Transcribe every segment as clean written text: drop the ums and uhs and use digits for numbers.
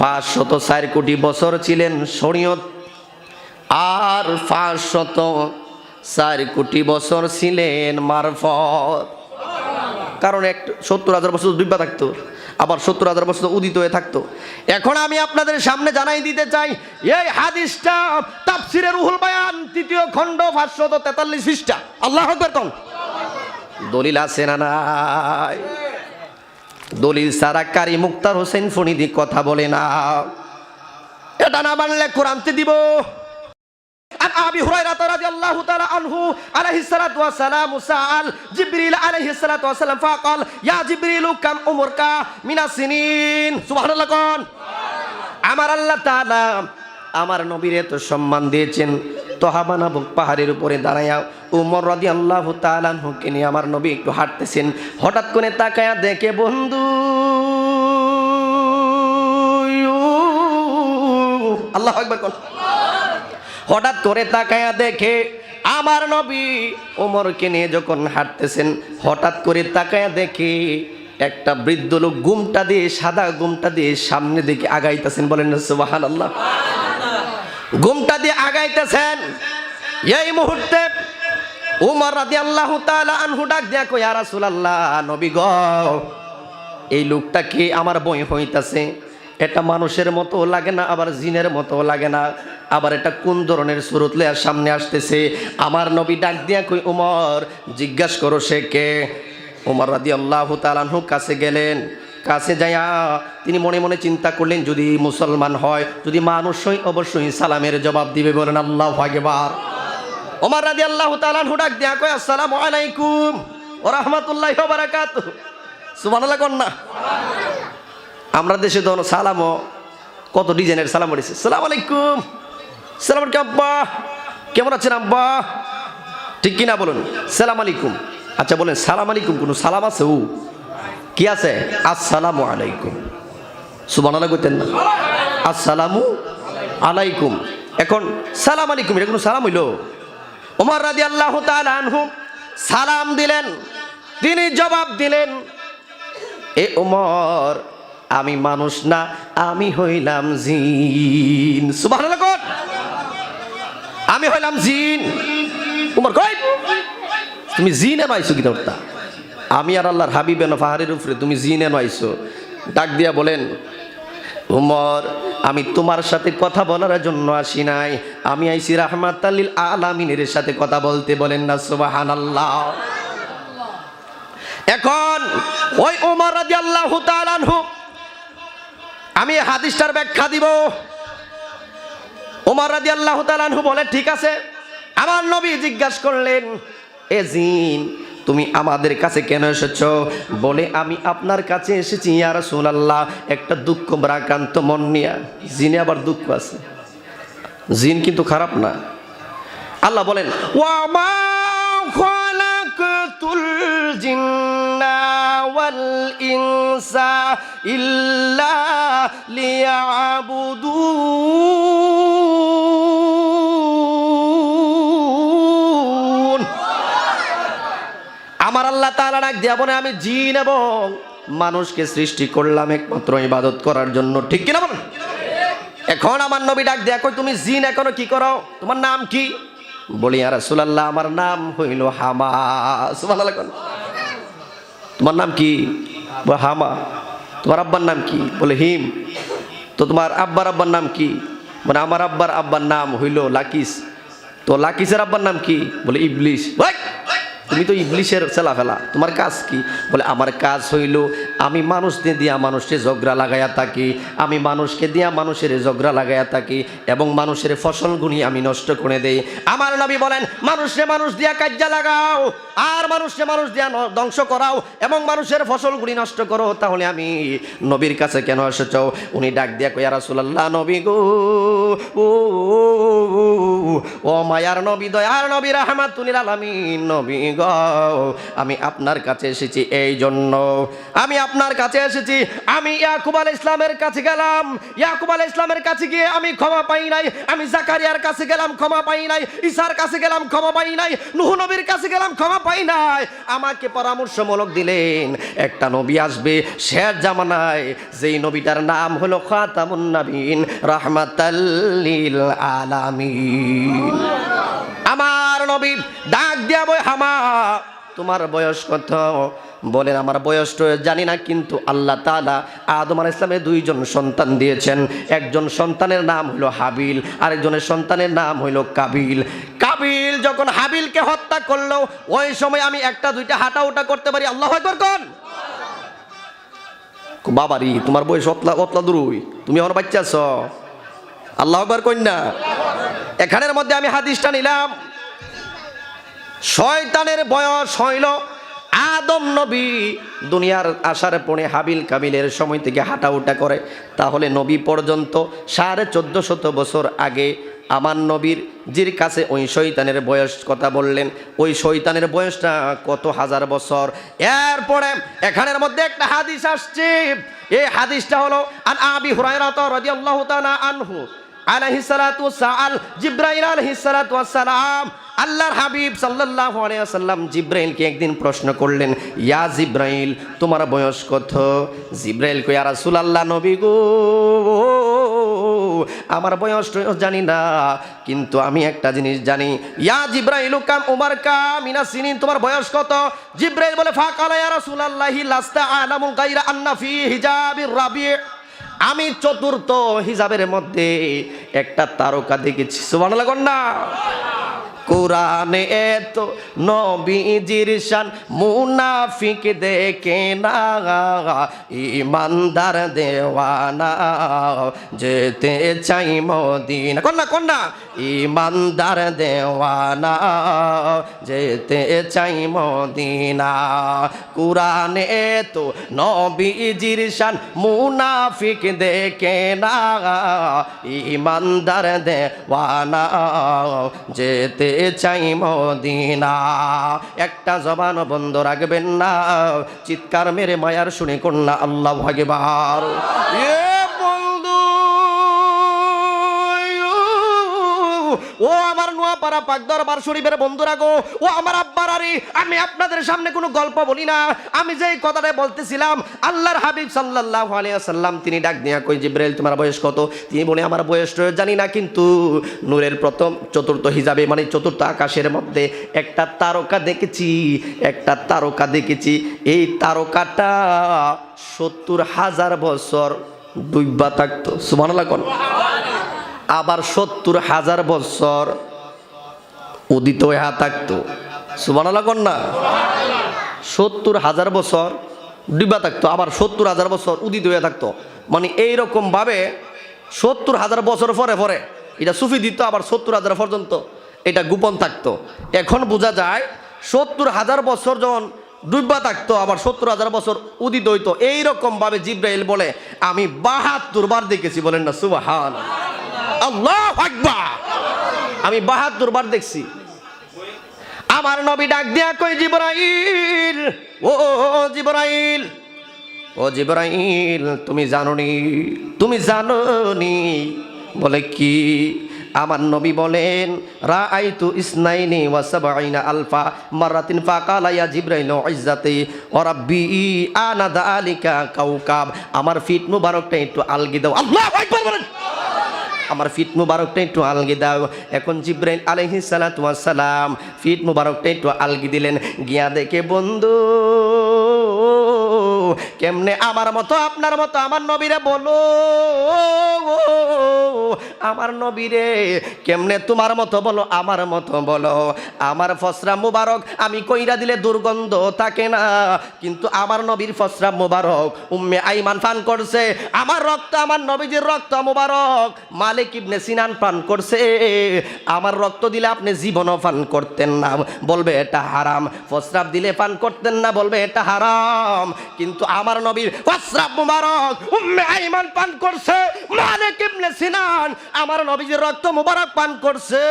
504 কোটি বছর ছিলেন শরীয়ত, আর 504 কোটি বছর ছিলেন মারফত। কারণ 70,000 বছর ডুবা থাকতো, আবার 70,000 বছর উদিত হয়ে থাকতো। এখন আমি আপনাদের সামনে জানাই দিতে চাই, এই হাদিসটা তাফসিরে রুহুল বায়ান 3য় খণ্ড 543 পৃষ্ঠা। আল্লাহু আকবার। কোন দলিল আছে না নাই? দলিল ছাড়া কারি মুক্তার হোসেন ফরিদি কথা বলে না। এটা না মানলে কোরআনতে দিব। عن أبي هريرة رضي الله تعالى عنه عليه الصلاة والسلام سأل جبريل عليه الصلاة والسلام فقال يا جبريل كم عمرك من السنين سبحان الله কোন আমার আল্লাহ তাআলা আমার নবীর এত সম্মান দিয়েছেন, তোহাবা নামক পাহাড়ের উপরে দাঁড়ায়া উমর রাদিয়াল্লাহু তাআলা আনহুকে নিয়ে আমার নবী একটু হাঁটতেছেন। হঠাৎ করে তাকায়া দেখে, বন্ধু আল্লাহু আকবার কোন হঠাৎ করে তাকায়া দেখে আমার নবী ওমরকে নিয়ে যখন হাঁটতেছেন, হঠাৎ করে তাকায়া দেখে একটা বৃদ্ধ লোক ঘুমটা দিয়ে, সাদা ঘুমটা দিয়ে সামনে দিকে আগাইতেছেন। বলেন না সুবহানাল্লাহ। ঘুমটা দিয়ে আগাইতেছেন। এই মুহূর্তে উমর রাদিয়াল্লাহু তাআলা আনহু ডাক দিয়া কয়, ইয়া রাসূলুল্লাহ, নবী গো, এই লোকটা কি আমার ভয় হইতাছে। এটা মানুষের মতো লাগে না, আবার জিনের মতো লাগে না, আবার এটা কোন ধরনের সুরত লইয়া সামনে আসতেছে। আমার নবী ডাক দিয়া কই, উমর জিজ্ঞাসা করো সে কে। উমর রাদিয়াল্লাহু তাআলা আনহু কাছে গেলেন। কাছে যাইয়া তিনি মনে মনে চিন্তা করলেন, যদি মুসলমান হয়, যদি মানুষ হয়, অবশ্যই সালামের জবাব দিবে। বলেন আল্লাহু আকবার। উমর রাদিয়াল্লাহু তাআলা আনহু ডাক দিয়া কই, আসসালামু আলাইকুম ওয়া রাহমাতুল্লাহি ওয়া বারাকাতুহু। সুবহানাল্লাহ কোন না? আমরা দেশে তো সালামও কত ডিজাইনের সালাম পড়েছে। সালাম আলাইকুম, সালাম আলাইকুম আব্বা, কেমন আছেন আব্বা, ঠিক কিনা বলুন? সালাম আলাইকুম। আচ্ছা বলেন, সালাম আলাইকুম কোনো সালাম আছে? ও কি আছে? আসসালামু আলাইকুম। সুবহানাল্লাহ কইতেন না? আসসালামু আলাইকুম। এখন সালাম আলাইকুম এটা কোনো সালাম হইল? ওমর রাদিয়াল্লাহু তাআলা আনহু সালাম দিলেন, তিনি জবাব দিলেন, এ ওমর, আমি মানুষ না, আমি হইলাম জিন। সুবহানাল্লাহ কোন? আমি হইলাম জিন। উমর কই, তুমি জিন এনে আইছো কি ধরতা? আমি আর আল্লাহর হাবিব এনে পাহাড়ের উপরে, তুমি জিন এনে আইছো? ডাক দিয়া বলেন, উমর, আমি তোমার সাথে কথা বলার জন্য আসি নাই, আমি আইছি রাহমাতাল লিল আলামিনের সাথে কথা বলতে। বলেন না সুবহানাল্লাহ। এখন ওই উমর রাদিয়াল্লাহু তাআলা আনহু, আমি হাদিসটার ব্যাখ্যা দিব। ওমর রাদিয়াল্লাহু তাআলা আনহু বলে, ঠিক আছে। আমার নবী জিজ্ঞাসা করলেন, এ জিন, তুমি আমাদের কাছে কেন এসেছো? বলে, আমি আপনার কাছে এসেছি ইয়া রাসূলুল্লাহ একটা দুঃখ ভারাক্রান্ত মন নিয়ে। জিনে আবার দুঃখ আছে, জিন কিন্তু খারাপ না। আল্লাহ বলেন, ওয়া মা খালাকাতুল জিন্না ওয়াল ইনসা ইল্লা লিয়াবুদুন। আমার আল্লাহ তাআলা ডাক দিয়া বলে, আমি জিন এবং মানুষকে সৃষ্টি করলাম একমাত্র ইবাদত করার জন্য। ঠিক কিনা বলেন? এখন আমার নবী ডাক দিয়া কই, তুমি জিন এখনো কি করো? তোমার নাম কি? বলি, ইয়া রাসূলুল্লাহ, আমার নাম হইল হামা। সুবহানাল্লাহ। তোমার নাম কি? হামা। তোমার আব্বার নাম কি? বলে হিম। তো তোমার আব্বার নাম কি? মানে আমার আব্বার নাম হইল লাকিস। তো লাকিসের আব্বার নাম কি? বলে ইবলিস। তুমি তো ইবলিশের ছেলা ফেলা, তোমার কাজ কি? বলে, আমার কাজ হইল আমি মানুষদের দিয়া মানুষকে ঝগড়া লাগাইয়া থাকি, আমি মানুষকে দিয়া মানুষের ঝগড়া লাগাইয়া থাকি এবং মানুষের ফসলগুলি আমি নষ্ট করে দেই। আমার নবী বলেন, মানুষে মানুষ দিয়া কাজ্জা লাগাও আর মানুষে মানুষ দিয়া ধ্বংস করাও এবং মানুষের ফসলগুলি নষ্ট করো, তাহলে আমি নবীর কাছে কেন এসেছ? উনি ডাক দিয়া কই, ইয়া রাসূলুল্লাহ, নবী গো, ও মায়ার নবী, দয়ার নবী, রাহমাতুল লিল আলামিন নবী গো, আমি আপনার কাছে এসেছি এই জন্য, আমি আপনার কাছে এসেছি। আমি ইয়াকুব আলাইহিস ইসলামের কাছে গেলাম, ইয়াকুব আলাইহিস ইসলামের কাছে গিয়ে আমি ক্ষমা পাই নাই। আমি জাকারিয়ার কাছে গেলাম, ক্ষমা পাই নাই। ঈসার কাছে গেলাম, ক্ষমা পাই নাই। নূহ নবীর কাছে গেলাম, ক্ষমা পাই নাই। আমাকে পরামর্শমূলক দিলেন একটা নবী আসবে শেষ জামানায়, যেই নবীটার নাম হলো খাতামুন নবীন, রাহমাতাল লিল আলামিন। আমার নবী ডাক দিয়া বলে, হামা তোমার বয়স কত? বলেন আমার বয়স তো জানি না, কিন্তু আল্লাহ তাআলা আদম আলাইহিস সালামের দুইজন সন্তান দিয়েছেন। একজন সন্তানের নাম হলো হাবিল, আরেকজনের সন্তানের নাম হলো কাবিল। কাবিল যখন হাবিলকে হত্যা করলো, ওই সময় আমি একটা দুইটা হাঁটা উঠা করতে পারি। আল্লাহু আকবার কোন? বাবারি তোমার বয়স অতলা দূরই, তুমি আমার বাচ্চা আছো। আল্লাহু আকবার কইন না। এখানের মধ্যে আমি হাদিসটা নিলাম, শয়তানের বয়স হইল আদম নবী দুনিয়ার আসার পরে হাবিল কাবিলের সময় থেকে হাঁটা উঠা করে, তাহলে নবী পর্যন্ত 1450 বছর আগে আমার নবীর জির কাছে ওই শয়তানের বয়স কথা বললেন। ওই শয়তানের বয়সটা কত হাজার বছর। এরপরে এখানের মধ্যে একটা হাদিস আসছে, এই হাদিসটা হলো আন আবি হুরায়রা রাদিয়াল্লাহু তাআলা আনহু আলাইহিস সালাতু ওয়াসসালাম জিবরাইল আলাইহিস সালাতু ওয়াসসালাম আল্লাহর হাবিব সাল্লাল্লাহু আলাইহি ওয়াসাল্লাম জিবরাইলকে একদিন প্রশ্ন করলেন, ইয়া জিবরাইল তোমার বয়স কত? জিবরাইল কয়, ইয়া রাসূলুল্লাহ নবী গো, আমার বয়স জানি না, কিন্তু আমি একটা জিনিস জানি। ইয়া জিবরাইল কাম উমার কামিনা সিনিন, তোমার বয়স কত? জিবরাইল বলে, ফাকালা ইয়া রাসূলুল্লাহি লাস্তা আলামু গায়রা আন্না ফি হিজাবির রাবি', আমি চতুর্থ হিজাবের মধ্যে একটা তারকা দেখেছি। সুবহানাল্লাহ কন্যা। কোরআনে এত নবীজির শান মুনাফিক দেখে না, ইমানদার দেওয়ানা যেতে চাই মদিনা। কন্যা কন্যা, ইমানদার দেওয়ানা যেতে চাই মদিনা। কোরআনে এত নবীজির শান মুনাফিক দেখে না, ইমানদার দেওয়ানা যেতে চাই মদিনা। একটা জবান বন্ধ রাখবেন না, চিৎকার মেরে মায়ার শুনে কন্যা আল্লাহু আকবার। ও আমার নোয়াপাড়া পাক দরবার শরীফের বন্ধুরা গো, ও আমার আব্বারারি, আমি আপনাদের সামনে কোনো গল্প বলি না। আমি যেই কথাটা বলতেছিলাম, আল্লাহর হাবিব সাল্লাল্লাহু আলাইহি ওয়াসাল্লাম তিনি ডাক দিয়া কই, জিবরাইল তোমার বয়স কত? তিনি বলে, আমার বয়স জানি না, কিন্তু নূরের প্রথম চতুর্থ হিজাবে মানে চতুর্থ আকাশের মধ্যে একটা তারকা দেখেছি, একটা তারকা দেখেছি। এই তারকাটা 70,000 বছর ডুইবা থাকতো। সুবহানাল্লাহ কোন? আবার 70,000 বছর উদিত হয়ে থাকতো। সুবহানাল্লাহ কোন না? 70,000 বছর ডুবা থাকতো, আবার 70,000 বছর উদিত হয়ে থাকতো। মানে এইরকম ভাবে 70,000 বছর পরে পরে এটা সুফি দিত, আবার 70,000 পর্যন্ত এটা গোপন থাকতো। এখন বোঝা যায় 70,000 বছর যখন ডুবা থাকতো, আবার 70,000 বছর উদিত হইতো। এইরকম ভাবে জিবরাইল বলে, আমি 72 বার দেখেছি। বলেন না সুবহানাল্লাহ, আল্লাহু আকবার। আমি 72 বার দেখছি। আমার নবী ডাক দিয়া কই, জিবরাইল, ও জিবরাইল, ও জিবরাইল, তুমি জানোনি, তুমি জানোনি? বলে কি? আমার নবী বলেন, রাআইতু ইসনাইনি ওয়া সাবঈনা আলফা মারাতিন ফাকালা ইয়া জিবরাইল ইজ্জাতি ওয়া রাব্বি আনা যালিকা কাওকাব। আমার ফিট মুবারকটা একটু আলগি দাও। আল্লাহু আকবার বলেন। আমার ফিট মুবারকটা একটু আলগি দাও। এখন জিবরাইল আলাইহিস সালাতু ওয়াস সালাম ফিট মুবারকটা একটু আলগি দিলেন। গিয়া দেখে, বন্ধু কেমনে আমার মতো আপনার মতো আমার নবীরে বলো, আমার নবীরে কেমনে তোমার মতো বলো, আমার মতো বলো। আমার ফসরা মুবারক আমি কইরা দিলে দুর্গন্ধ থাকে না, কিন্তু আমার নবীর ফসরা মুবারক উম্মে আইমান পান করছে। আমার রক্ত, আমার নবীজির রক্ত মুবারক মালিক ইবনে সিনান পান করছে। আমার রক্ত দিলে আপনি জীবনও পান করতেন না, বলবে এটা হারাম। ফসরাব দিলে পান করতেন না, বলবে এটা হারাম। কিন্তু আমার নবীর ফসরাব মুবারক উম্মে আইমান পান করছে, মালিক ইবনে সিনান আমার নবীজির রক্ত মুবারক পান করছে।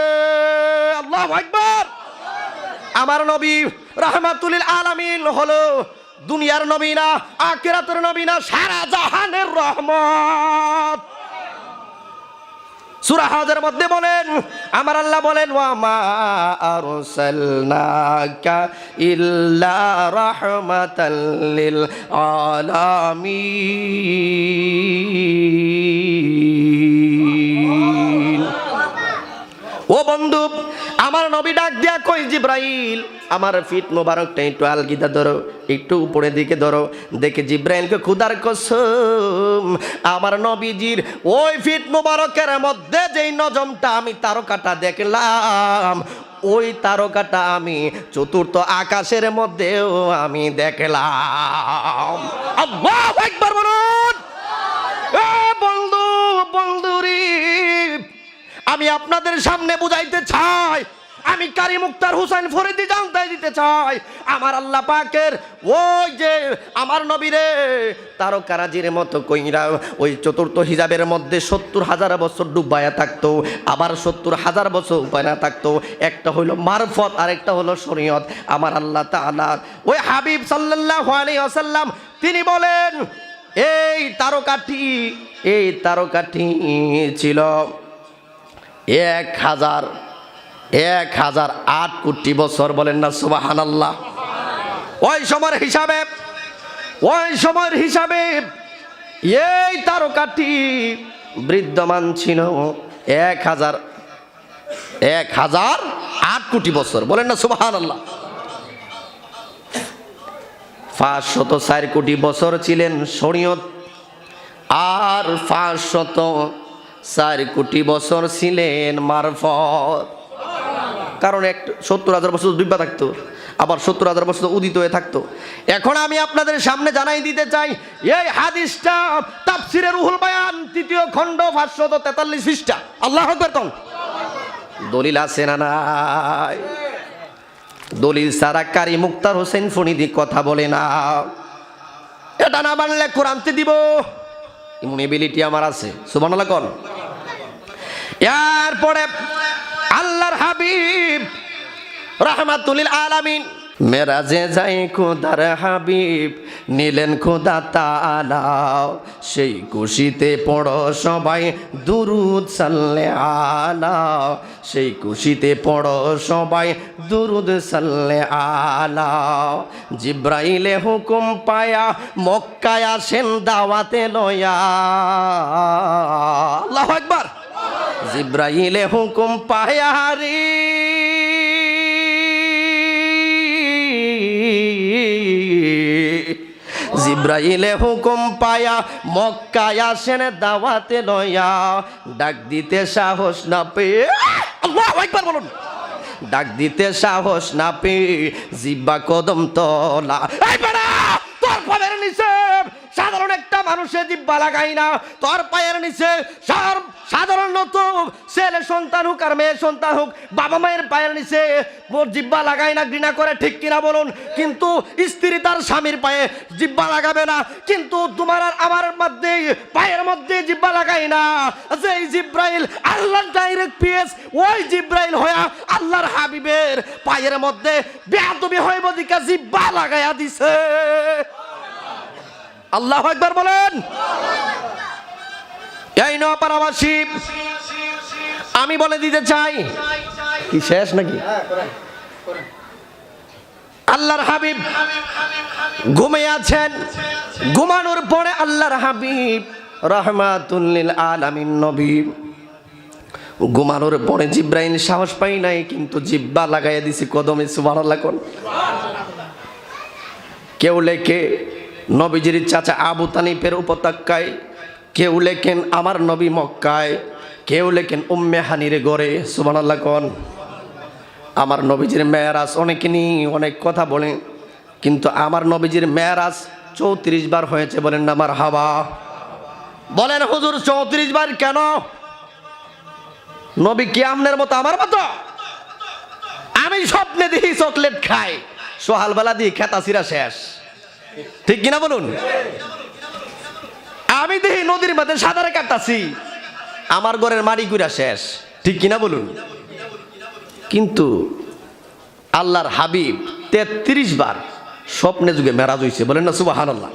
আল্লাহু আকবার। আমার নবী রাহমাতুল লিল আলামিন হলো দুনিয়ার নবী না, আখিরাতের নবী না, সারা জাহানের রহমত। সূরা হজের মধ্যে বলেন, আমার আল্লাহ বলেন, ওয়া মা আরসালনাকা ইল্লা রাহমাতাল লিল আলামিন। ও বন্ধু, আমার নবী ডাক দিয়া কই, জিব্রাইল আমার ফিট মোবারকটা একটু আলগিদা ধরো, একটু উপরের দিকে ধরো। দেখে জিব্রাইলকে খুদার কসম, আমার নবীজির ওই ফিট মোবারকের মধ্যে যেই নজমটা আমি তারকাটা দেখলাম, ওই তারকাটা আমি চতুর্থ আকাশের মধ্যেও আমি দেখলাম। আল্লাহু আকবার বলুন। এ বন্ধু, বন্ধুরি, আমি আপনাদের সামনে বুঝাইতে চাই, আমি কারি মুক্তার হুসাইন ফরিদি জানতে দিতে চাই, আমার আল্লাহ পাকের ওই যে আমার নবীরে তারকারাজির মতো কইরা ওই চতুর্থ হিজাবের মধ্যে 70,000 বছর ডুবায়া থাকতো, আবার 70,000 বছর উপায়া থাকতো। একটা হইল মারফত, আরেকটা হলো শরীয়ত। আমার আল্লাহ তাআলা ওই হাবিব সাল্লাল্লাহু আলাইহি ওয়াসাল্লাম তিনি বলেন, এই তারকাটি ছিল 1008 কোটি বছর। বলেন না সুবহানাল্লাহ। ওই সময়ের হিসাবে এই তারকাটি বিদ্যমান ছিল 1008 কোটি বছর। বলেন না সুবহানাল্লাহ। 504 কোটি বছর ছিলেন শরীয়ত, আর 504 কোটি বছর ছিলেন মারফত। কারণ 70,000 বছর ডুবা থাকতো, আবার 70,000 বছর উদিত হয়ে থাকতো। এখন আমি আপনাদের সামনে জানাই দিতে চাই, এই হাদিসটা তাফসিরে রুহুল বায়ান 3য় খণ্ড 543 পৃষ্ঠা। আল্লাহু আকবার। দলিল আছে না নাই? দলিল ছাড়া কারি মুক্তার হোসেন ফরিদি কথা বলে না। এটা না মানলে কোরআনতে দিব, ইমিউনিবিলিটি আমার আছে। সুবহানাল্লাহ কোন। এরপরে আল্লাহর হাবিব রাহমাতুল লিল আলামিন মেরাজে যাই খোদার হাবিব নিলেন খোদা তাআলা, সেই খুশিতে পড়ো সবাই দুরুদ সাল্লে আলা, সেই খুশিতে পড়ো সবাই দুরুদ সাল্লে আলা। জিব্রাইলে হুকুম পায়া মক্কায় আসেন দাওয়াতে লয়া। আল্লাহু আকবার। জিব্রাইলে হুকুম পায়া রে, জিব্রাইলে হুকুম পায়া মক্কায় আসেন দাওয়াতে লয়া। ডাক দিতে সাহস না পেয়ে, আল্লাহু আকবার বলুন, ডাক দিতে সাহস না পেয়ে জিব্বা কদম তলা। এই বেটা, তোর পায়ের নিচে সাধারণ একটা মানুষের জিব্বা লাগাই না, তোর পায়ের নিচে সাধারণত ছেলে সন্তান হোক আর মেয়ে সন্তান হোক, বাবা মায়ের পায়ের নিচে জিব্বা লাগাই না, ঘৃণা করে, ঠিক কিনা বলুন? কিন্তু স্ত্রী তার স্বামীর পায়ে জিব্বা লাগাবে না, কিন্তু তোমার আর আমার মধ্যে পায়ের মধ্যে জিব্বা লাগাই না। যে জিব্রাইল আল্লাহর ডাইরেক্ট পিএস, ওই জিব্রাইল হয়া আল্লাহর হাবিবের পায়ের মধ্যে বেয়াদবি হইব দিকে জিব্বা লাগাইয়া দিছে। আল্লাহু আকবার বলেন। এই নপাড়াবাসী, আমি বলে দিতে চাই, কি শেষ নাকি? আল্লাহর হাবিব ঘুমিয়ে আছেন, ঘুমানোর পরে আল্লাহর হাবিব রাহমাতুল লিল আলামিন নবী ঘুমানোর পরে জিব্রাইল সাহস পাই নাই, কিন্তু জিব্বা লাগাইয়া দিছে কদমে। সুবহানাল্লাহ কোন। কেউ লেখে নবীজির চাচা আবু তালিবের উপত্যকায়, কেউ লেখেন আমার নবী মক্কায়, কেউ লেখেন উম্মে হানির গড়ে। সুবহানাল্লাহ কোন। আমার নবীজির মেরাজ অনেকে নিয়ে অনেক কথা বলে, কিন্তু আমার নবীজির মেরাজ 34 বার হয়েছে। বলেন না মারহাবা। বলেন হুজুর 34 বার কেন? নবী কি আমনের মতো আমার মতো? আমি স্বপ্নে দেখি চকলেট খাই, সোহালবেলা দিয়ে খেতা চিরা শেষ, ঠিক কিনা বলুন? আমি দেখি নদীর মধ্যে সাঁতারে কাটতাছি, আমার ঘরের মাড়ি গুড়া শেষ, ঠিক কিনা বলুন? কিন্তু আল্লাহর হাবিব 33 বার স্বপ্নে যুগে মেরাজ হইছে, বলেন না সুবহানাল্লাহ।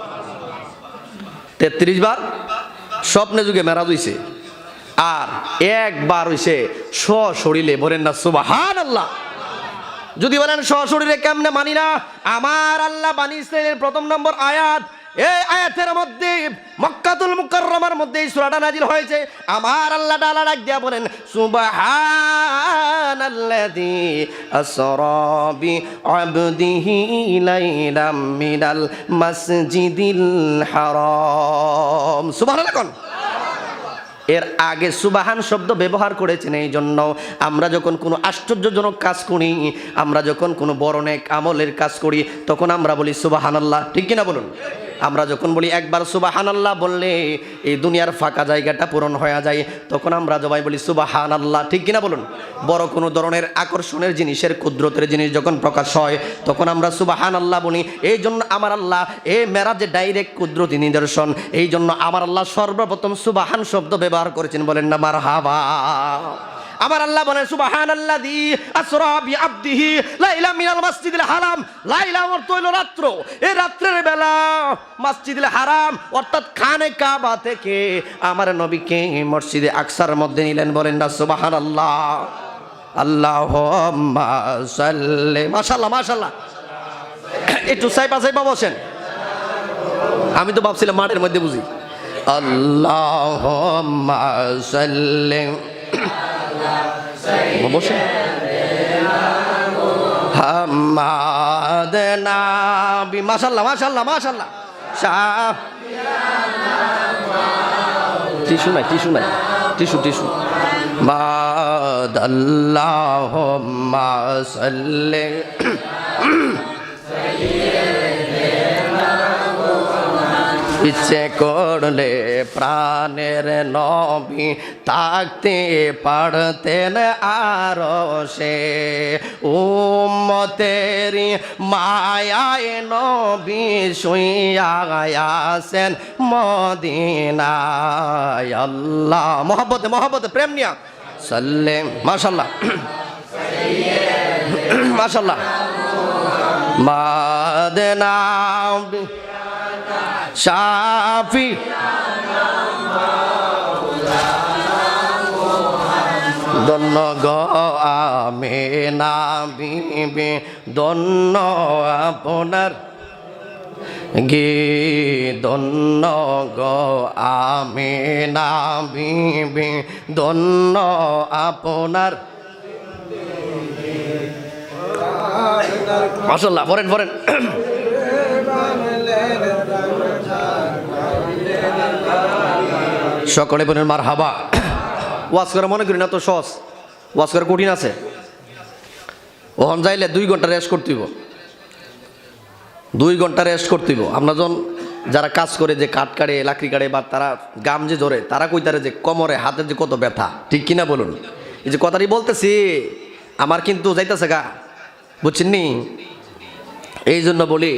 33 বার স্বপ্নে যুগে মেরাজ হইছে, আর একবার হইছে সশরীরে, বলেন না সুবহানাল্লাহ। যদি বলেন সশরীরে কেমনে মানি না, আমার আল্লাহ বনী ইসরাইলের প্রথম নম্বর আয়াত, এই আয়াতের মধ্যে মক্কাতুল মুকাররমার মধ্যে এই সূরাটা নাজিল হয়েছে। আমার আল্লাহ তাআলা ডাক দিয়া বলেন সুবহানাল্লাযী আসরা বিআবদিহি লাইলাম মিনাল মাসজিদিল হারাম। সুবহানাল্লাহ কোন? এর আগে সুবহান শব্দ ব্যবহার করেছেন এই জন্য আমরা যখন কোনো আশ্চর্যজনক কাজ করি, আমরা যখন কোনো বড় নেক আমলের কাজ করি, তখন আমরা বলি সুবহানাল্লাহ, ঠিক কিনা বলুন? আমরা যখন বলি একবার সুবহানাল্লাহ বললে এই দুনিয়ার ফাঁকা জায়গাটা পূরণ হয়ে যায়, তখন আমরা সবাই বলি সুবহানাল্লাহ, ঠিক কিনা বলুন? বড় কোনো ধরনের আকর্ষণের জিনিসের, কুদরতের জিনিস যখন প্রকাশ হয়, তখন আমরা সুবহানাল্লাহ বলি। এই জন্য আমার আল্লাহ এই মেরাজে ডাইরেক্ট কুদরতি নিদর্শন, এই জন্য আমার আল্লাহ সর্বপ্রথম সুবহান শব্দ ব্যবহার করেছেন, বলেন না মারহাবা। আমার আল্লাহ বলেন সুবহানাল্লাযী আসরা বিআবদিহি লাইলা মিনাল মাসজিদিল হারাম। লাইলা অর্থ হইল রাত্র, এই রাত্রের বেলা মসজিদুল হারাম অর্থাৎ খানে কাবা থেকে আমার নবীকে মসজিদে আকসার মধ্যে নিলেন, বলেন না সুবহানাল্লাহ। আল্লাহুম্মা সাল্লি, মাশাআল্লাহ মাশাআল্লাহ। একটু সাইপা সাইপা বসেন, আমি তো ভাবছিলাম মাঠের মধ্যে বুঝি। আল্লাহুম্মা সাল্লি বসে হাম্মাদ নাবি, মাশাআল্লাহ মাশাআল্লাহ মাশাআল্লাহ। টিস্যু নাই, টিস্যু নাই, টিস্যু টিস্যু। আল্লাহুম্মা সাল্লি ইচ্ছে করলে প্রাণের নবী থাকতে পারতেন আরশে, উম্মতেরি মায়ায় নবী শুইয়া আছেন মদিনায়। আল্লাহ মহব্বতে মহব্বতে প্রেম নিয়া সাল্লে, মাশাআল্লাহ মাশাআল্লাহ। মাদনা শাফি দন্ন গো আমিনা বিবি, দন্ন আপনার গে, দন্ন গো আমিনা বিবি, দন্ন আপনার। মাশাআল্লাহ, পড়েন পড়েন। সকলে বলেন মারহাবা। ওয়াজ করে মনে করি না তো সহজ, ওয়াজ করে কঠিন আছে। ওখান যাইলে 2 ঘন্টা রেস্ট করতে হইব, 2 ঘন্টা রেস্ট করতে হইব। আমরা যখন যারা কাজ করে, যে কাঠ কাটে, লাকড়ি কাটে, বা তারা গাম যে ধরে, তারা কইতারে যে কোমরে হাতের যে কত ব্যথা, ঠিক কিনা বলুন? এই যে কথাটি বলতেছি আমার কিন্তু যাইতেছে গা, বুঝছেন নি? এই জন্য বলি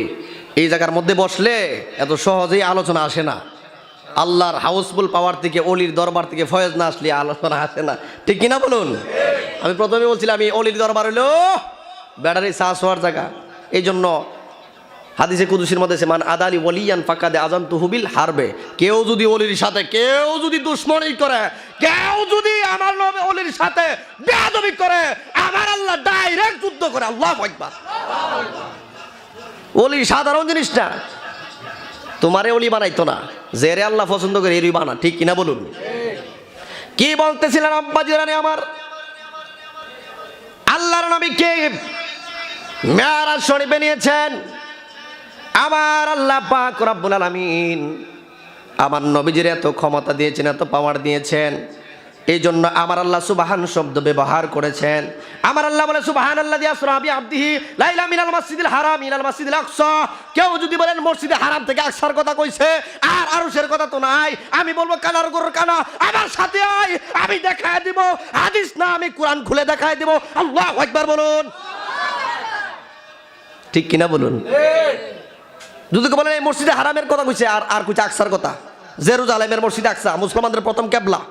এই জায়গার মধ্যে বসলে এত সহজেই আলোচনা আসে না। আল্লাহর হাউসফুল পাওয়ার থেকে, অলির দরবার থেকে ফয়েজ না আসলে আলোচনা আসে না, ঠিক কিনা বলুন? আমি প্রথমে বলছিলাম এই অলির দরবার হলো ব্যাটারি চার্জ হওয়ার জায়গা। এই জন্য হাদিসে কুদসির মধ্যে মান আদালি ওয়ালিয়ান ফাকাদে আযানতুহু বিল হারবে। কেউ যদি অলির সাথে, কেউ যদি দুশমনী করে, কেউ যদি আমার নবী অলির সাথে বেয়াদবি করে, আমার আল্লাহ ডাইরেক্ট যুদ্ধ করে। আল্লাহু আকবার। অলি সাধারণ জিনিস না, তোমারে অলি বানাইতো না, জেরে আল্লাহ পছন্দ করে এরই বানা, ঠিক কিনা বলুন? কি বলতেছিলেন আব্বাজিরানি আমার? আল্লাহর নবীকে মেরাজ শরীফে নিয়েছেন আমার আল্লাহ পাক রব্বুল আলামিন। আমার নবীজির এত ক্ষমতা দিয়েছেন, এত পাওয়ার দিয়েছেন, এই জন্য আমার আল্লাহ সুবহান শব্দ ব্যবহার করেছেন। আমার আল্লাহ বলে সুবহানাল্লাযী আসরা বিআবদিহি লাইলা মিনাল মাসজিদিল হারাম ইলাল মাসজিদিল আকসা। কেউ যদি বলেন মসজিদে হারাম থেকে আকসার কথা কইছে, আর আরশের কথা তো নাই, আমি বলবো কানার গরুর কানা, আমার সাথে আয়, আমি দেখায় দিব। হাদিস না, আমি কোরআন খুলে দেখায় দিব। আল্লাহু আকবার বলুন, ঠিক কিনা বলুন? যদি বলেন এই মসজিদে হারামের কথা কইছে, আর কইছে আকসার কথা, জেরুজালেমের মসজিদ আকসা মুসলমানদের প্রথম কিবলা,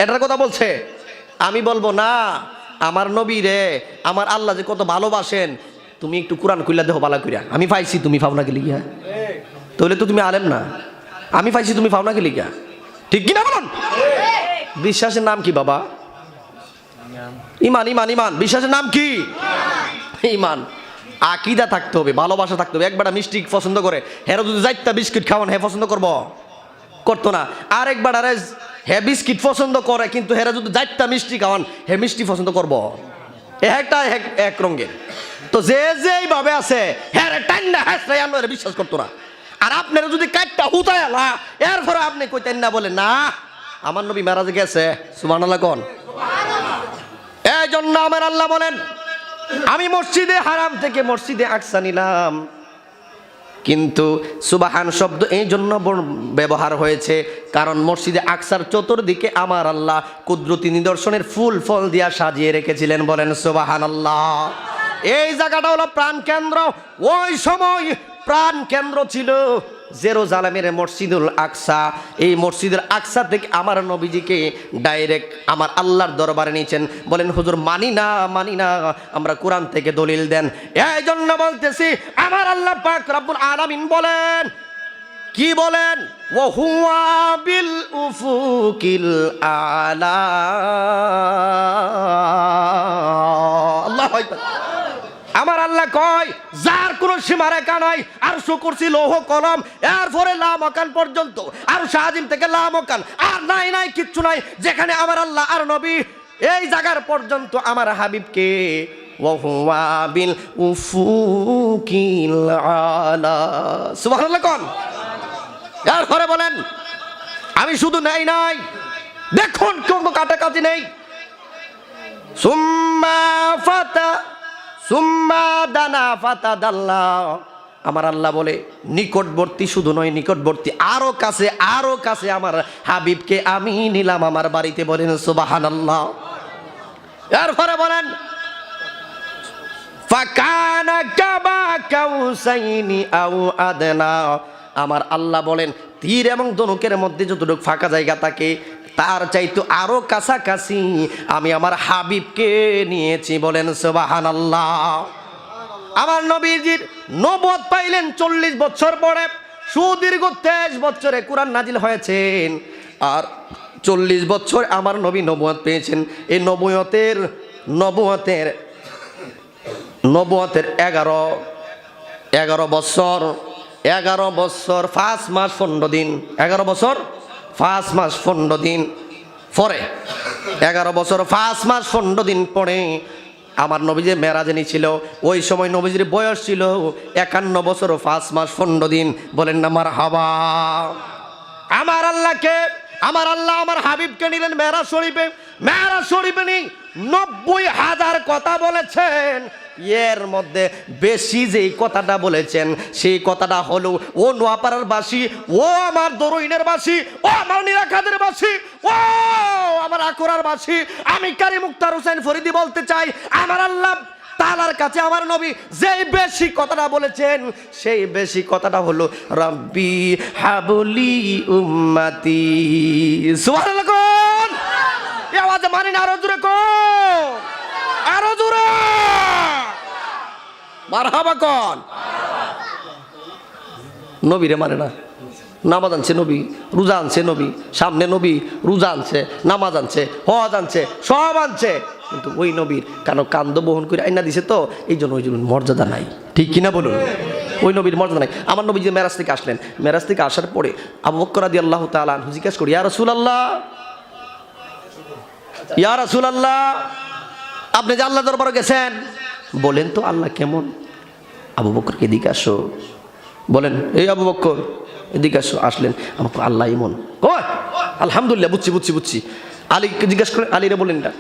এটার কথা বলছে। আমি বলবো না, আমার নবী রে আমার আল্লাহ যে কত ভালোবাসেন, তুমি একটু কোরআন কইলা দেখো বালা কইরা, আমি পাইছি তুমি পাও না গেলি গিয়া, তাহলে তো তুমি আলেম না। আমি পাইছি তুমি পাও না গেলি গিয়া, ঠিক কিনা বলুন? বিশ্বাসের নাম কি বাবা? ইমান। ইমান ইমান বিশ্বাসের নাম কি? ইমান। আকীদা থাকতে হবে, ভালোবাসা থাকতে হবে। একবার মিষ্টি পছন্দ করে, হেরা যদি যাইতা বিস্কিট খাওয়ান হে পছন্দ করবো? করতো না। আর একবার আরে হে বিস্কিট পছন্দ করে, কিন্তু হেরা যদি যাইতা মিষ্টি খাওয়ান হে মিষ্টি পছন্দ করবো? একটা এক রঙের। তো যে যেইভাবে আছে হ্যাঁ টান্না হ্যাঁ আমরা বিশ্বাস করতো না। আর আপনারা যদি কাটটা হুতায় আলা এরপরে আপনি কইতেন না, বলে না আমার নবী মেরাজে গেছে, সুবহানাল্লাহ কোন। এই জন্য আমার আল্লাহ বলেন, আমি মসজিদে হারাম থেকে মসজিদে আকসা নিলাম, কিন্তু সুবহান শব্দ এই জন্য ব্যবহার হয়েছে কারণ মসজিদে আকসার চতুর্দিকে আমার আল্লাহ কুদরতি নিদর্শনের ফুল ফল দিয়া সাজিয়ে রেখেছিলেন। বলেন সুবহানাল্লাহ। এই জায়গাটা হলো প্রাণ কেন্দ্র। ওই সময় প্রাণ কেন্দ্র ছিল জেরুজালেমের মসজিদুল আকসা। এই মসজিদুল আকসা থেকে আমার নবীজিকে ডাইরেক্ট আমার আল্লাহর দরবারে নিয়েছেন। বলেন হুজুর মানি না, মানি না, আমরা কোরআন থেকে দলিল দেন। এই জন্য বলতেছি আমার আল্লাহ পাক রব্বুল আলামিন বলেন, কি বলেন? ওয়া হুয়া বিল উফুকিল আলা। আল্লাহু আকবার। আমার আল্লাহ কয় যার কোনো সীমারেখা নাই, আর কুরসি লৌহ কলম এরপরে লা মাকান পর্যন্ত, আর শাহিম থেকে লা মাকান আর নাই নাই কিচ্ছু নাই, যেখানে আমার আল্লাহ আর নবী এই জায়গার পর্যন্ত আমার হাবিবকে ওয়া হুয়া বিল উফুকিল আলা। সুবহানাল্লাহ কোন। এরপরে বলেন আমি শুধু নাই নাই, দেখুন কোনো কাটাকাটি নেই। সুম্মা ফাতা সুম্মা দানা ফাতা দাল্লা। আমার আল্লাহ বলে নিকটবর্তী শুধু নয়, নিকটবর্তী আরো কাছে, আরো কাছে আমার হাবিবকে আমি নিলাম আমার বাড়িতে। বলেন সুবহানাল্লাহ। এরপরে বলেন ফাকানা কাবা কাউসাইনি আও আদনা। আমার আল্লাহ বলেন তীর এবং ধনুকের মধ্যে যতটুকু ফাঁকা জায়গা থাকে তার চাইতো আরো কাছাকাছি আমি আমার হাবিবকে নিয়েছি। বলেন সুবহানাল্লাহ। আমার নবীজির নবুয়ত পাইলেন 40 বছর পরে। সুদীর্ঘ 23 বছরে কোরআন নাজিল হয়েছেন, আর 40 বছর আমার নবী নবুয়ত পেয়েছেন। এই নবুয়তের 11 বছর 5 মাস 15 দিন। 11 বছর 5 মাস 15 দিন পরে, 11 বছর 5 মাস 15 দিন পরে আমার নবীজি মেরাজে নিয়েছিল। ওই সময় নবীজির বয়স ছিল 51 বছর 5 মাস 15 দিন। বলেন না মারহাবা। আমার আল্লাহকে, আমার আল্লাহ আমার হাবিবকে নিলেন মেরাজ শরীফে। মেরাজ শরীফে নিয়ে 90,000 কথা বলেছেন। এর মধ্যে বেশি যেই কথাটা বলেছেন সেই কথাটা হলো ও নোয়াপাড়ার বাসী, ও আমার দরুইনের বাসী, ও আমার নীলাখাতের বাসী, ও আমার আকরার বাসী, আমি কারি মুক্তার হোসেন ফরিদি বলতে চাই আমার আল্লাহ তাআলার কাছে আমার নবী যেই বেশি কথাটা বলেছেন সেই বেশি কথাটা হলো রাব্বি হাবলি উম্মতি। সুবহানাল্লাহ কোন। এই আওয়াজে মানি না, আরো জোরে কোন, আরো জোরে মারহাবা কোন। নবীরে মানে না, নামাজ আনছে নবী, রোজা আনছে নবী, সামনে নবী রোজা আনছে, নামাজ আনছে, হজ আনছে, সব আনছে, কিন্তু ওই নবীর কেন কান্দ বহন করে আইনা দিছে, তো এই জন্য ওই জন্য মর্যাদা নাই। ঠিক কিনা বলুন? ওই নবীর মর্যাদা নাই। আমার নবী যে মেরাজ থেকে আসলেন, মেরাজ থেকে আসার পরে আবু বকর রাদিয়াল্লাহু তাআলা আনহু জিজ্ঞেস করি, ইয়া রাসূলুল্লাহ, ইয়া রাসূলুল্লাহ, আপনি যে আল্লাহ দরবারে গেছেন, বলেন তো আল্লাহ কেমন? আবু বকরকে এদিকে আসো। বলেন এই আবু বকর এদিকে আসো। আসলেন, আমাকে আল্লাহ এমন। কয় আলহামদুলিল্লাহ, বুঝছি বুঝছি বুঝছি। আলীকে জিজ্ঞাসা করেন, আলীরে বলেন না,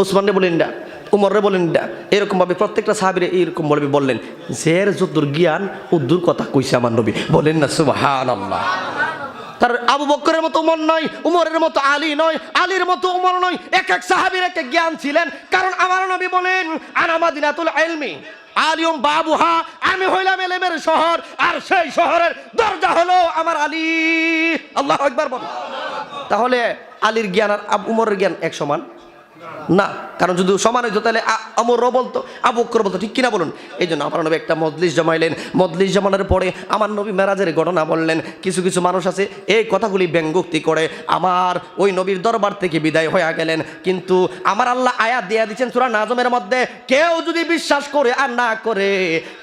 ওসমানরে বলেন না, উমররে বলেন না। এরকম ভাবে প্রত্যেকটা সাহাবীরে এইরকম বলবে, বললেন জের যদ্দুর জ্ঞান উদ্দুর কথা কইছে আমার নবী। বলেন না সুবহানাল্লাহ। তার আবু বকরের মতো উমর নয়, উমরের মতো আলী নয়, আলীর মতো উমর নয়। এক এক সাহাবীর এক এক জ্ঞান ছিলেন। কারণ আমার নবী বলেন আনা মাদিনাতুল ইলমি আলিয়ুম বাবুহা, আমি হইলাম ইলমের শহর, আর সেই শহরের দরজা হলো আমার আলী। আল্লাহু আকবার বল। তাহলে আলীর জ্ঞান আর উমরের জ্ঞান এক সমান না। কারণ যদি সমান হইতো তাহলে আমরও বলতো, আবু বকর বলতো, ঠিক কিনা বলুন? এই জন্য আমার নবী একটা মজলিস জমাইলেন। মজলিস জমানোর পরে আমার নবী মেরাজের ঘটনা বললেন। কিছু কিছু মানুষ আছে এই কথাগুলি ব্যঙ্গোক্তি করে আমার ওই নবীর দরবার থেকে বিদায় হয়ে গেলেন। কিন্তু আমার আল্লাহ আয়াত দিয়ে দিচ্ছেন সূরা নাজমের মধ্যে, কেউ যদি বিশ্বাস করে আর না করে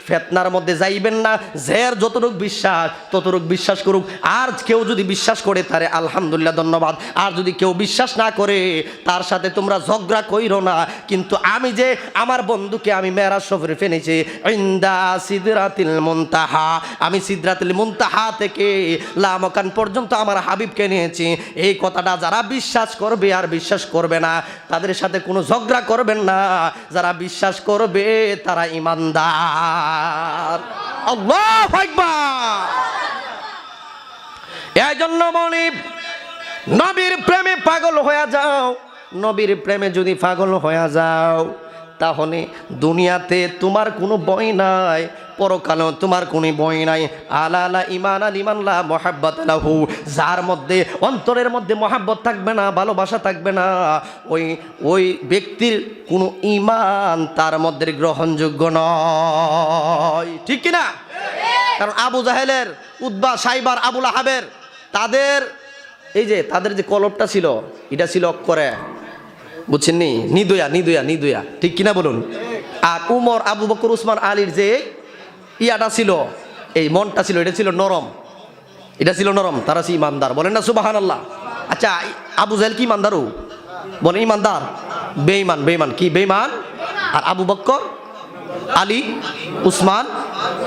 ফিতনার মধ্যে যাইবেন না। যার যতটুক বিশ্বাস ততটুক বিশ্বাস করুক, আর কেউ যদি বিশ্বাস করে তারে আলহামদুলিল্লাহ ধন্যবাদ, আর যদি কেউ বিশ্বাস না করে তার সাথে তোমরা ঝগড়া কইরো না। কিন্তু আমি যে আমার বন্ধুকে আমি মেরাজ শরীফে ফেনেছি ইনদা সিদরাতিল মুনতাহা, আমি সিদরাতুল মুনতাহা থেকে লামাকান পর্যন্ত আমার হাবিবকে নিয়েছি। এই কথাটা যারা বিশ্বাস করবে আর বিশ্বাস করবে না তাদের সাথে কোনো ঝগড়া করবেন না। যারা বিশ্বাস করবে তারা ঈমানদার। আল্লাহু আকবার। এই জন্য বলি নবীর প্রেমে পাগল হয়ে যাও। নবীর প্রেমে যদি পাগল হয়ে যাও তাহলে দুনিয়াতে তোমার কোনো ভয় নাই, পরকালেও তোমার কোনো ভয় নাই। আলা আলা ইমান আল ইমান লা মুহাব্বাত লাহু, যার মধ্যে অন্তরের মধ্যে মহাব্বত থাকবে না, ভালোবাসা থাকবে না, ওই ব্যক্তির কোনো ইমান তার মধ্যে গ্রহণযোগ্য নয়। ঠিক কিনা? কারণ আবু জাহেলের, উতবা, সাইবার, আবুল আহাবের তাদের এই যে তাদের যে কলবটা ছিল এটা ছিল অক্ষরে, বুঝছেন নি? নিদয়া নিদয়া নিদয়া, ঠিক কিনা বলুন? আর উমর, আবু বকর, উসমান, আলীর যে ইয়াটা ছিল, এই মনটা ছিল, এটা ছিল নরম, এটা ছিল নরম। তারা ছিল ইমানদার। বলেন না সুবহানাল্লাহ? আচ্ছা, আবু জাহেল কি ইমানদারও? বলেন ইমানদার? বেঈমান। বেঈমান কি? বেঈমান। আর আবু বকর, আলী, উসমান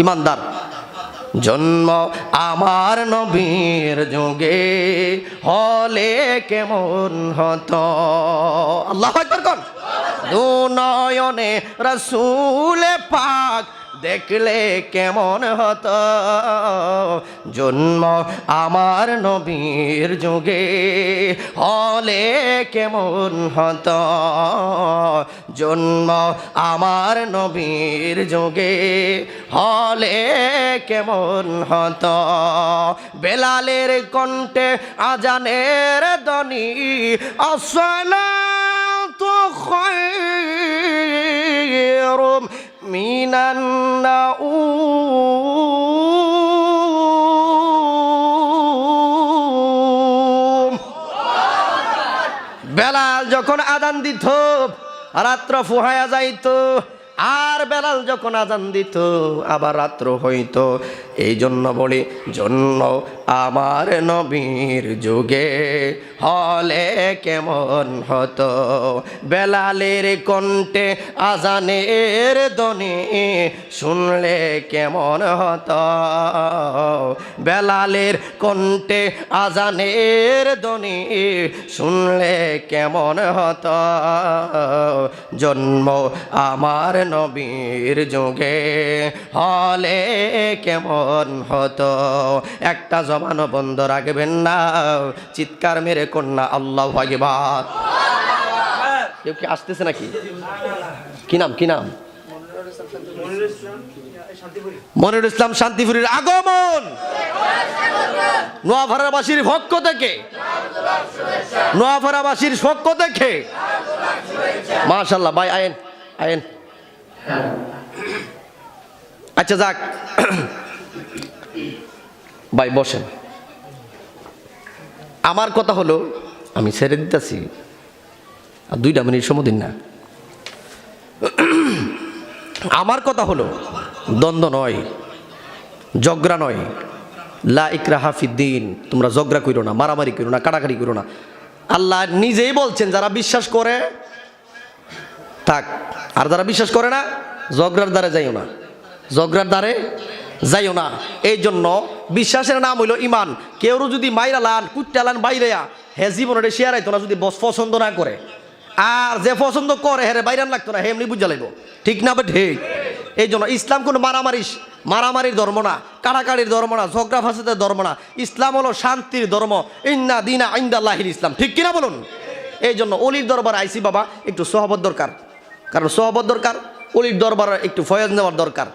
ইমানদার। জন্ম আমার নবীর যুগে হলে কেমন হতো। আল্লাহু আকবার কোন? দুনয়নে রাসূল পাক দেখলে কেমন হতো। জন্ম আমার নবীর যুগে হলে কেমন হতো। জন্ম আমার নবীর যুগে হলে কেমন হতো। বেলালের কণ্ঠে আজানের ধ্বনি আসসালাতু খায়রুম মিনান নাউম। বেলাল যখন আজান দিত রাত্র ফুহায়া যাইত, আর বেলাল যখন আজান দিত আবার রাত্র হইত। এই জন্য বলি জন্য আমার নবীর যুগে হলে কেমন হতো। বেলালের কণ্ঠে আজানের ধ্বনি শুনলে কেমন হতো। বেলালের কণ্ঠে আজানের ধ্বনি শুনলে কেমন হতো। জন্ম আমার নবীর যুগে হলে কেমন হতো। একটা জমানো বন্ধ রাখবেন না, চিৎকার মেরে কন্যা আল্লাহু আকবার। কেউ কি আসতেছে নাকি? কি নাম? কি নাম? মনিরুল ইসলাম শান্তিপুরীর আগমন নোয়াপাড়াবাসীর পক্ষ থেকে, নোয়াপাড়াবাসীর পক্ষ থেকে মাশাআল্লাহ। ভাই আয়েন আয়েন। আচ্ছা যাক ভাই বসেন। আমার কথা হলো, আমি ছেড়ে দিতেছি আর 2 মিনিট সময় দিন না। আমার কথা হলো দ্বন্দ্ব নয়, ঝগড়া নয়। লা ইকরাহা ফিদ্দিন, তোমরা ঝগড়া করো না, মারামারি করো না, কাটাকাটি করো না। আল্লাহ নিজেই বলছেন যারা বিশ্বাস করে থাক, আর যারা বিশ্বাস করে না ঝগড়ার দ্বারে যাইও না, ঝগড়ার দ্বারে যাইও না। এই জন্য বিশ্বাসের নাম হইল ইমান। কেউ যদি মাইরা লান, কুট্টা লান, বাইরেয়া হে জীবনে শেয়ার আইতো না যদি বস পছন্দ না করে। আর যে পছন্দ করে হেরে বাইরান লাগতো না, হে এমনি বুঝা লাগবো। ঠিক না? ঠিক। এই জন্য ইসলাম কোনো মারামারির ধর্ম না, কাড়াকাড়ির ধর্ম না, ঝগড়া ফাসাদের ধর্ম না। ইসলাম হলো শান্তির ধর্ম। ইন্না দিনা ইনদাল্লাহিল ইসলাম। ঠিক কিনা বলুন? এই জন্য অলির দরবার আইসি বাবা, একটু সোহবত দরকার। কারণ সোহবত দরকার, অলির দরবার একটু ফয়েজ নেওয়ার দরকার।